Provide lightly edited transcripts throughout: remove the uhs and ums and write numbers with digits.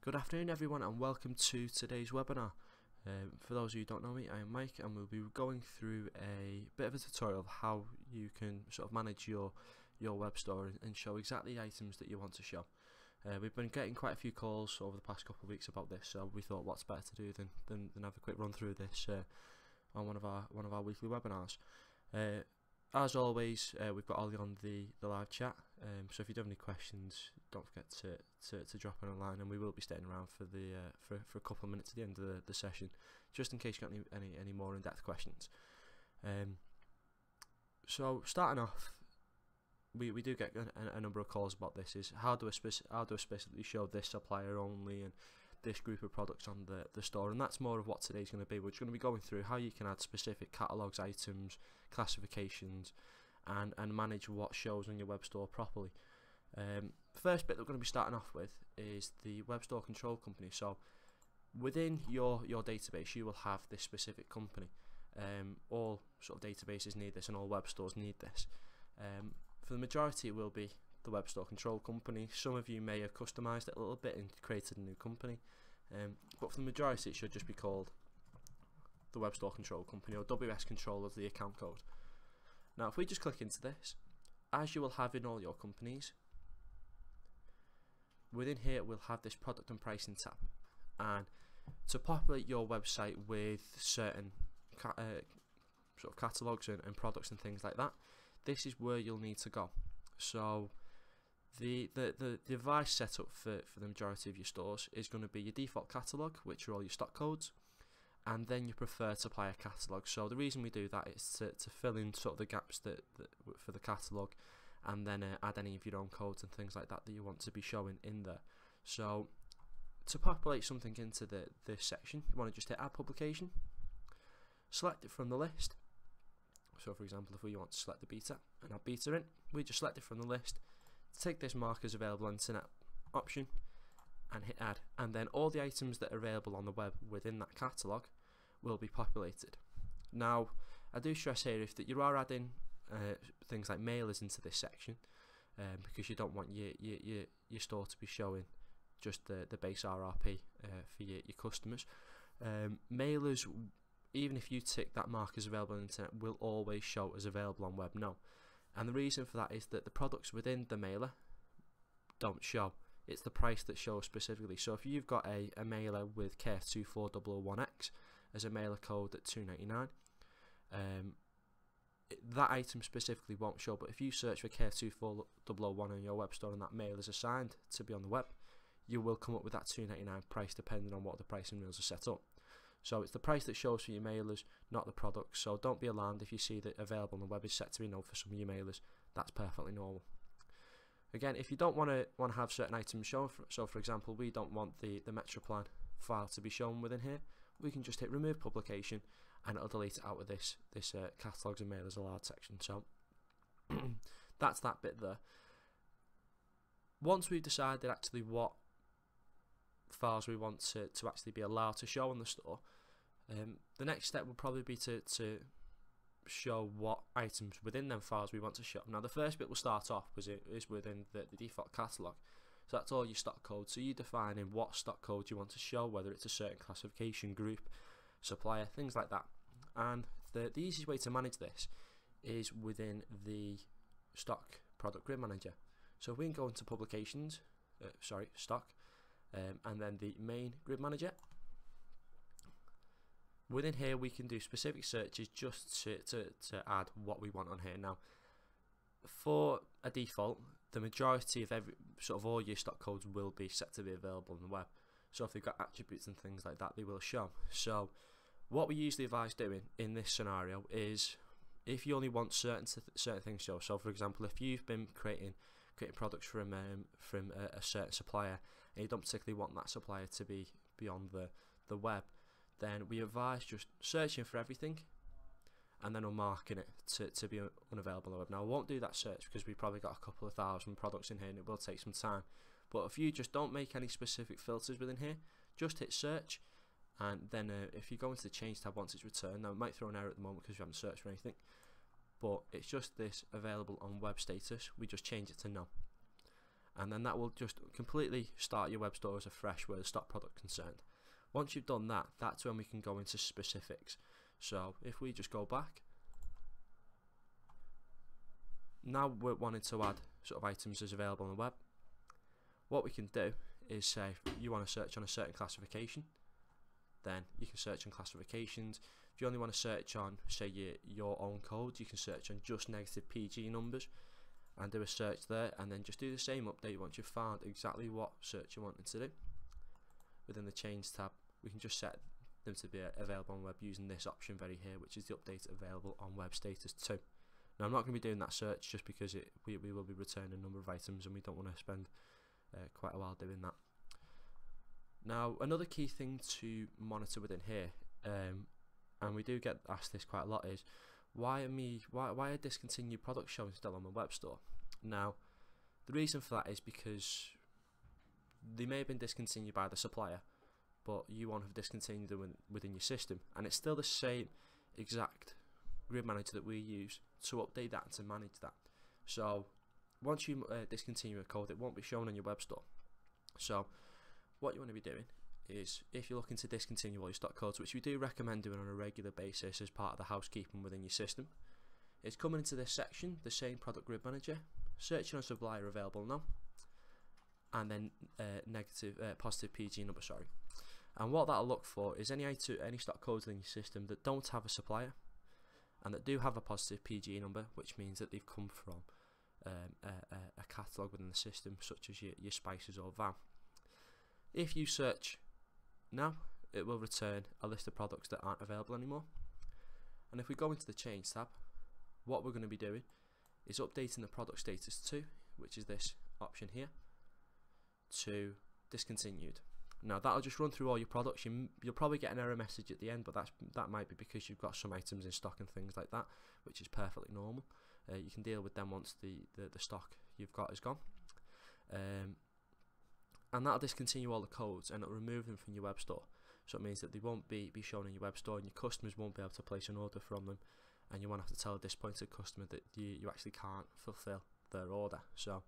Good afternoon everyone and welcome to today's webinar. For those of you who don't know me, I am Mike and we'll be going through a bit of a tutorial of how you can sort of manage your web store and show exactly the items that you want to show. We've been getting quite a few calls over the past couple of weeks about this, so we thought what's better to do than have a quick run through this on one of our weekly webinars. As always, we've got Ollie on the live chat, so if you do have any questions, don't forget to drop in online, and we will be staying around for the for a couple of minutes at the end of the session, just in case you've got any more in-depth questions. So starting off, we do get a number of calls about this. Is how do I specifically show this supplier only and this group of products on the store, and that's more of what today's going to be. We're just going to be going through how you can add specific catalogues, items, classifications, and manage what shows on your web store properly. First bit that we're going to be starting off with is the web store control company. So within your database you will have this specific company. All sort of databases need this and all web stores need this. For the majority it will be the web store control company. Some of you may have customized it a little bit and created a new company, but for the majority it should just be called the web store control company, or WS control as the account code. Now if we just click into this, as you will have in all your companies, within here we'll have this product and pricing tab, and to populate your website with certain sort of catalogues and products and things like that, this is where you'll need to go. So the device setup for the majority of your stores is going to be your default catalogue, which are all your stock codes, and then your preferred supplier catalogue. So the reason we do that is to fill in sort of the gaps that for the catalogue, and then add any of your own codes and things like that you want to be showing in there. So to populate something into this section, you want to just hit add publication, select it from the list. So for example, if we want to select the beta and add beta in, we just select it from the list, take this mark as available on internet option and hit add, and then all the items that are available on the web within that catalogue will be populated. Now I do stress here, if that you are adding things like mailers into this section, because you don't want your store to be showing just the base RRP for your customers. Mailers, even if you tick that mark as available on the internet, will always show as available on web now. And the reason for that is that the products within the mailer don't show. It's the price that shows specifically. So if you've got a mailer with KF24001X as a mailer code at $2.99, that item specifically won't show. But if you search for KF24001 on your web store and that mailer is assigned to be on the web, you will come up with that $2.99 price, depending on what the pricing rules are set up. So it's the price that shows for your mailers, not the product. So don't be alarmed if you see that available on the web is set to be no for some of your mailers. That's perfectly normal. Again, if you don't want to have certain items shown, so for example, we don't want the Metroplan file to be shown within here, we can just hit remove publication and it'll delete it out of this catalogues and mailers allowed section. So that's that bit there. Once we've decided actually what files we want to actually be allowed to show on the store, the next step will probably be to show what items within them files we want to show. Now the first bit we'll start off is within the default catalogue. So that's all your stock codes. So you define in what stock code you want to show, whether it's a certain classification, group, supplier, things like that. And the easiest way to manage this is within the stock product grid manager. So if we can go into publications, stock, and then the main grid manager. Within here we can do specific searches just to add what we want on here. Now for a default, the majority of all your stock codes will be set to be available on the web. So if they've got attributes and things like that, they will show. So what we usually advise doing in this scenario is, if you only want certain things shown, so for example if you've been creating products from a certain supplier and you don't particularly want that supplier to be on the web, then we advise just searching for everything and then unmarking it to be unavailable on the web. Now I won't do that search because we've probably got a couple of thousand products in here and it will take some time, but if you just don't make any specific filters within here, just hit search, and then if you go into the change tab once it's returned, now it might throw an error at the moment because we haven't searched for anything, but it's just this available on web status, we just change it to no. and then that will just completely start your web store as a fresh where the stock product concerned. Once you've done that, that's when we can go into specifics. So if we just go back, now we're wanting to add sort of items as available on the web. What we can do is say you want to search on a certain classification, then you can search on classifications. If you only want to search on, say, your own code, you can search on just negative PG numbers and do a search there, and then just do the same update once you've found exactly what search you wanted to do. Within the change tab, we can just set them to be available on web using this option very here, which is the update available on web status 2. Now I'm not going to be doing that search just because we will be returning a number of items and we don't want to spend quite a while doing that. Now another key thing to monitor within here, and we do get asked this quite a lot, is why are discontinued products showing still on my web store? Now the reason for that is because they may have been discontinued by the supplier, but you won't have discontinued them within your system, and it's still the same exact grid manager that we use to update that and to manage that. So once you discontinue a code, it won't be shown on your web store. So what you want to be doing is, if you're looking to discontinue all your stock codes, which we do recommend doing on a regular basis as part of the housekeeping within your system, is coming into this section, the same product grid manager, searching on supplier available now, and then positive PG number, sorry. And what that'll look for is any stock codes in your system that don't have a supplier and that do have a positive PG number, which means that they've come from a catalogue within the system, such as your spices or VAM. If you search now, it will return a list of products that aren't available anymore. And if we go into the change tab, what we're going to be doing is updating the product status to, which is this option here, to discontinued. Now that'll just run through all your products. You'll probably get an error message at the end, but that might be because you've got some items in stock and things like that, which is perfectly normal. You can deal with them once the stock you've got is gone. And that'll discontinue all the codes and it'll remove them from your web store. So it means that they won't be shown in your web store, and your customers won't be able to place an order from them, and you won't have to tell a disappointed customer that you actually can't fulfill their order. So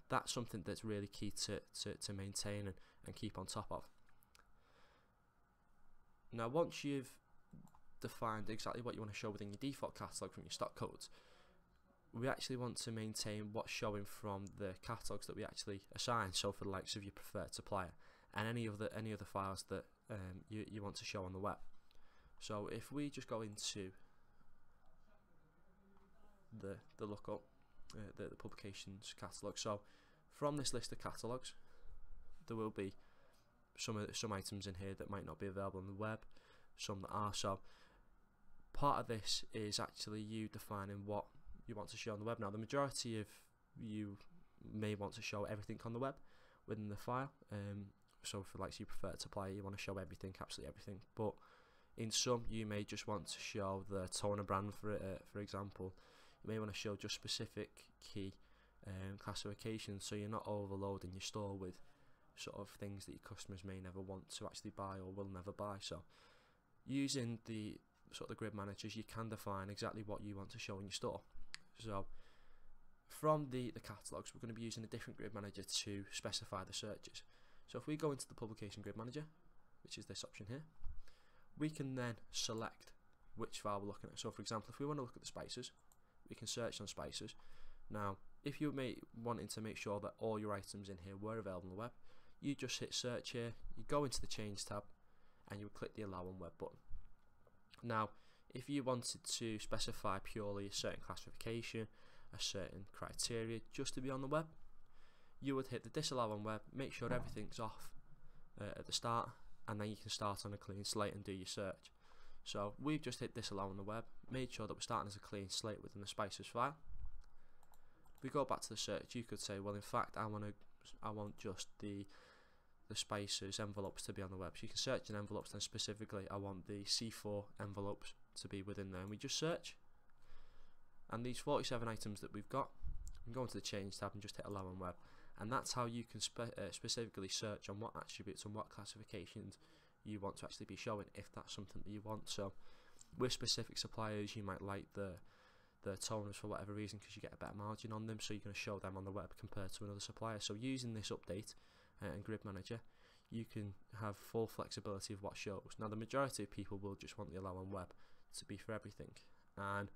that's something that's really key to maintain and keep on top of. Now once you've defined exactly what you want to show within your default catalogue from your stock codes, we actually want to maintain what's showing from the catalogues that we actually assign, so for the likes of your preferred supplier and any other files that you want to show on the web. So if we just go into the lookup, the publications catalogue, so from this list of catalogues there will be some items in here that might not be available on the web, some that are. So part of this is actually you defining what you want to show on the web. Now the majority of you may want to show everything on the web within the file, so for like your preferred supplier you want to show everything, absolutely everything, but in some you may just want to show the toner brand for example. You may want to show just specific key classifications, so you're not overloading your store with sort of things that your customers may never want to actually buy or will never buy. So using the sort of the grid managers, you can define exactly what you want to show in your store. So from the catalogues, we're going to be using a different grid manager to specify the searches. So if we go into the publication grid manager, which is this option here, we can then select which file we're looking at. So for example, if we want to look at the spices, we can search on spices. Now if you may wanting to make sure that all your items in here were available on the web, you just hit search here, you go into the change tab and you would click the allow on web button. Now if you wanted to specify purely a certain classification, a certain criteria just to be on the web, you would hit the disallow on web, make sure everything's off at the start, and then you can start on a clean slate and do your search. So we've just hit disallow on the web, made sure that we're starting as a clean slate within the spices file. If we go back to the search, you could say, well in fact I want just the spices envelopes to be on the web. So you can search in envelopes, then specifically I want the C4 envelopes to be within there, and we just search, and these 47 items that we've got, we can go into the change tab and just hit allow on web, and that's how you can specifically search on what attributes and what classifications you want to actually be showing, if that's something that you want. So with specific suppliers you might like the the toners for whatever reason, because you get a better margin on them, so you're going to show them on the web compared to another supplier. So using this update and grid manager, you can have full flexibility of what shows. Now the majority of people will just want the allow on web to be for everything, and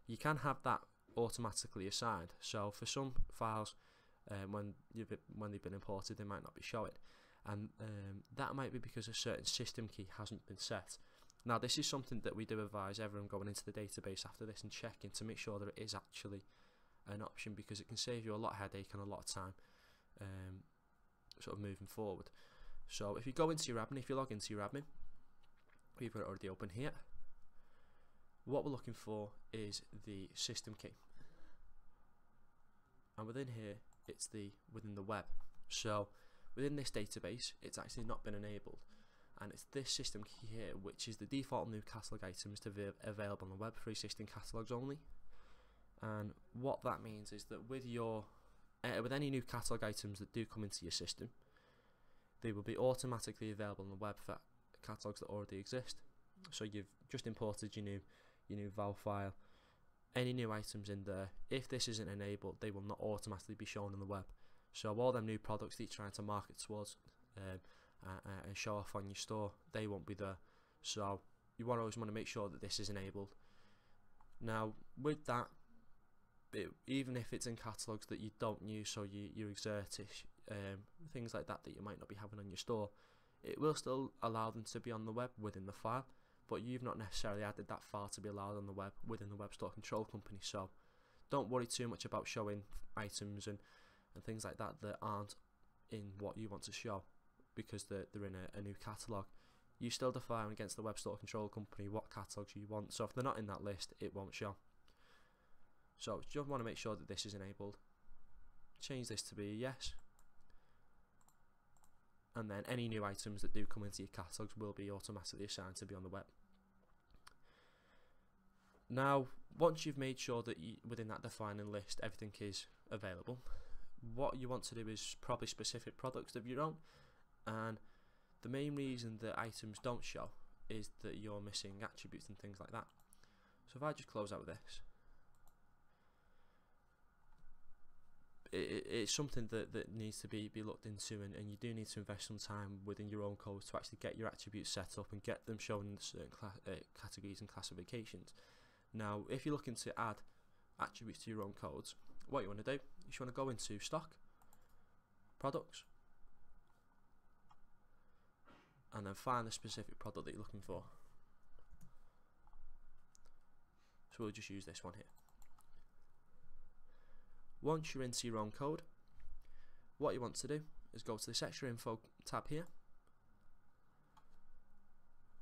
you can have that automatically assigned. So for some files, when they've been imported, they might not be showing, and that might be because a certain system key hasn't been set. Now this is something that we do advise everyone going into the database after this and checking to make sure that it is actually an option, because it can save you a lot of headache and a lot of time sort of moving forward. So if you go into your admin, if you log into your admin, we've got it already open here. What we're looking for is the system key, and within here it's within the web. So within this database it's actually not been enabled, and it's this system key here which is the default new catalog items to be available on the web for existing catalogs only. And what that means is that with your with any new catalog items that do come into your system, they will be automatically available on the web for catalogs that already exist. So you've just imported your new val file, any new items in there, if this isn't enabled, they will not automatically be shown on the web. So all them new products that you're trying to market towards and show off on your store, they won't be there. So you always want to make sure that this is enabled. Now with that, even if it's in catalogs that you don't use, so your exertish, things like that you might not be having on your store, it will still allow them to be on the web within the file, but you've not necessarily added that file to be allowed on the web within the Webstore control company. So don't worry too much about showing items and things like that that aren't in what you want to show, because they're in a new catalog. You still define against the Webstore control company what catalogs you want, so if they're not in that list, it won't show. So just want to make sure that this is enabled. Change this to be a yes, and then any new items that do come into your catalogs will be automatically assigned to be on the web. Now once you've made sure that within that defining list everything is available, what you want to do is probably specific products of your own, and the main reason that items don't show is that you're missing attributes and things like that. So if I just close out this, it's something that needs to be looked into, and you do need to invest some time within your own codes to actually get your attributes set up and get them shown in certain categories and classifications. Now if you're looking to add attributes to your own codes, what you want to do is you want to go into stock, products, and then find the specific product that you're looking for. So we'll just use this one here. Once you're into your own code, what you want to do is go to this extra info tab here,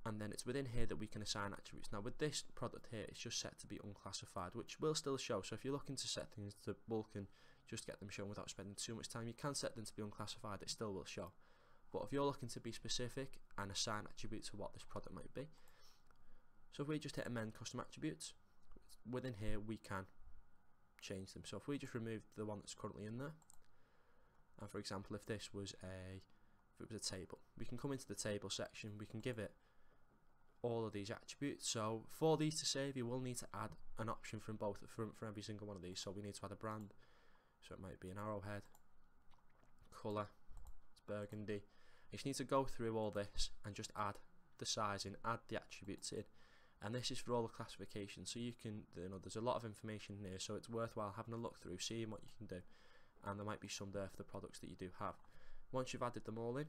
and then it's within here that we can assign attributes. Now with this product here, it's just set to be unclassified, which will still show. So if you're looking to set things to bulk and just get them shown without spending too much time, you can set them to be unclassified, it still will show. But if you're looking to be specific and assign attributes to what this product might be, so if we just hit amend custom attributes, within here we can change them. So if we just remove the one that's currently in there, and for example if this was a table, we can come into the table section, we can give it all of these attributes. So for these to save, you will need to add an option from every single one of these. So we need to add a brand, so it might be an arrowhead, colour, it's burgundy. You just need to go through all this and just add the sizing, add the attributes in, and this is for all the classifications. So you can, there's a lot of information here, so it's worthwhile having a look through, seeing what you can do, and there might be some there for the products that you do have. Once you've added them all in,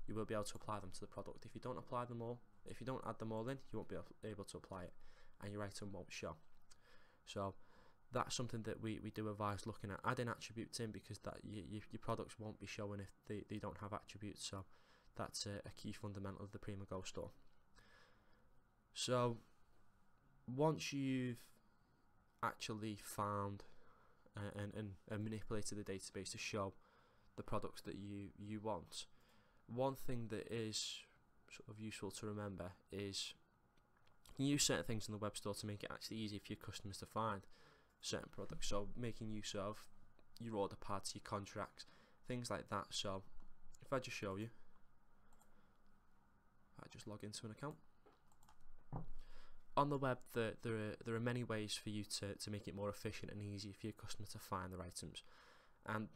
you will be able to apply them to the product. If you don't apply them all, if you don't add them all in, you won't be able to apply it, and your item won't show. So that's something that we do advise looking at, adding attributes in, because that your products won't be showing if they don't have attributes. So that's a key fundamental of the PrimaGO store. So once you've actually found and manipulated the database to show the products that you want, one thing that is sort of useful to remember is you can use certain things in the web store to make it actually easy for your customers to find certain products. So making use of your order pads, your contracts, things like that. So if I just show you, I just log into an account, on the web, there are many ways for you to make it more efficient and easy for your customer to find their items, and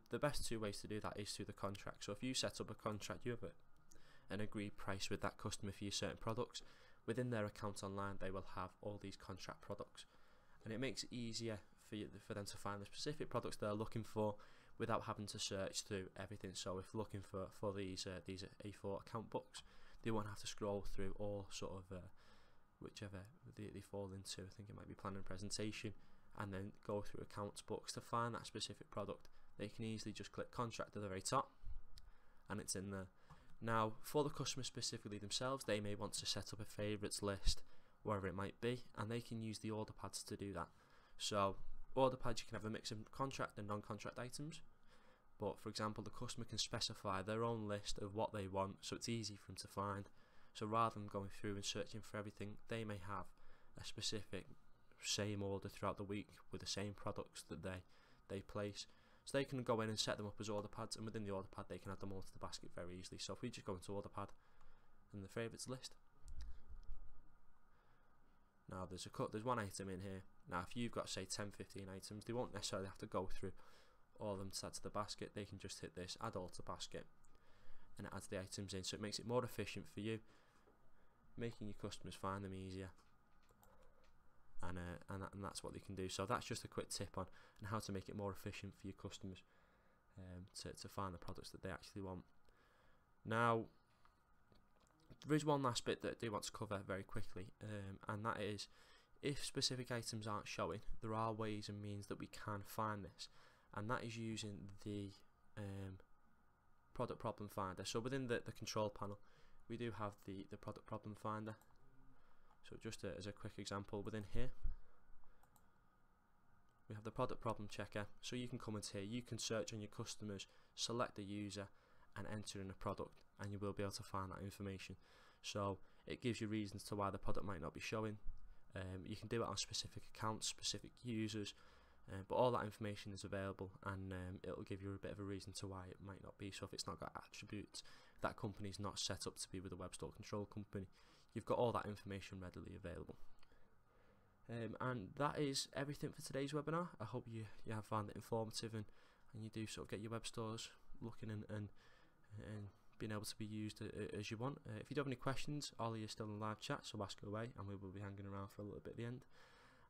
the best two ways to do that is through the contract. So if you set up a contract, you have an agreed price with that customer for your certain products. Within their account online, they will have all these contract products, and it makes it easier for them to find the specific products they're looking for without having to search through everything. So if looking for these A4 account books, they won't have to scroll through all sort of whichever they fall into. I think it might be planning and presentation, and then go through accounts books to find that specific product. They can easily just click contract at the very top, and it's in there. Now, for the customer specifically themselves, they may want to set up a favourites list, wherever it might be, and they can use the order pads to do that. So, order pads, you can have a mix of contract and non-contract items, but for example, the customer can specify their own list of what they want, so it's easy for them to find. So rather than going through and searching for everything, they may have a specific same order throughout the week with the same products that they place. So they can go in and set them up as order pads, and within the order pad they can add them all to the basket very easily. So if we just go into order pad and the favourites list, now there's one item in here. Now if you've got say 10-15 items, they won't necessarily have to go through all of them to add to the basket. They can just hit this add all to basket, and it adds the items in, so it makes it more efficient for you, making your customers find them easier. And that's what they can do. So that's just a quick tip on how to make it more efficient for your customers to find the products that they actually want. Now, there is one last bit that I do want to cover very quickly, and that is, if specific items aren't showing, there are ways and means that we can find this, and that is using the product problem finder. So within the control panel, we do have the product problem finder. So just as a quick example, within here we have the product problem checker. So you can come into here, you can search on your customers, select the user and enter in a product, and you will be able to find that information. So it gives you reasons to why the product might not be showing. You can do it on specific accounts, specific users, but all that information is available, and it'll give you a bit of a reason to why it might not be. So if it's not got attributes, that company's not set up to be with a Webstore control company, you've got all that information readily available. And that is everything for today's webinar. I hope you have found it informative, and you do sort of get your web stores looking and being able to be used as you want. If you do have any questions, Ollie is still in live chat, so ask away and we will be hanging around for a little bit at the end.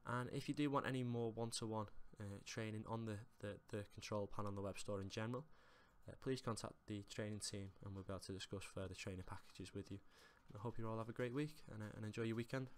And if you do want any more one-to-one training on the control panel on the web store in general, please contact the training team and we'll be able to discuss further training packages with you. I hope you all have a great week and enjoy your weekend.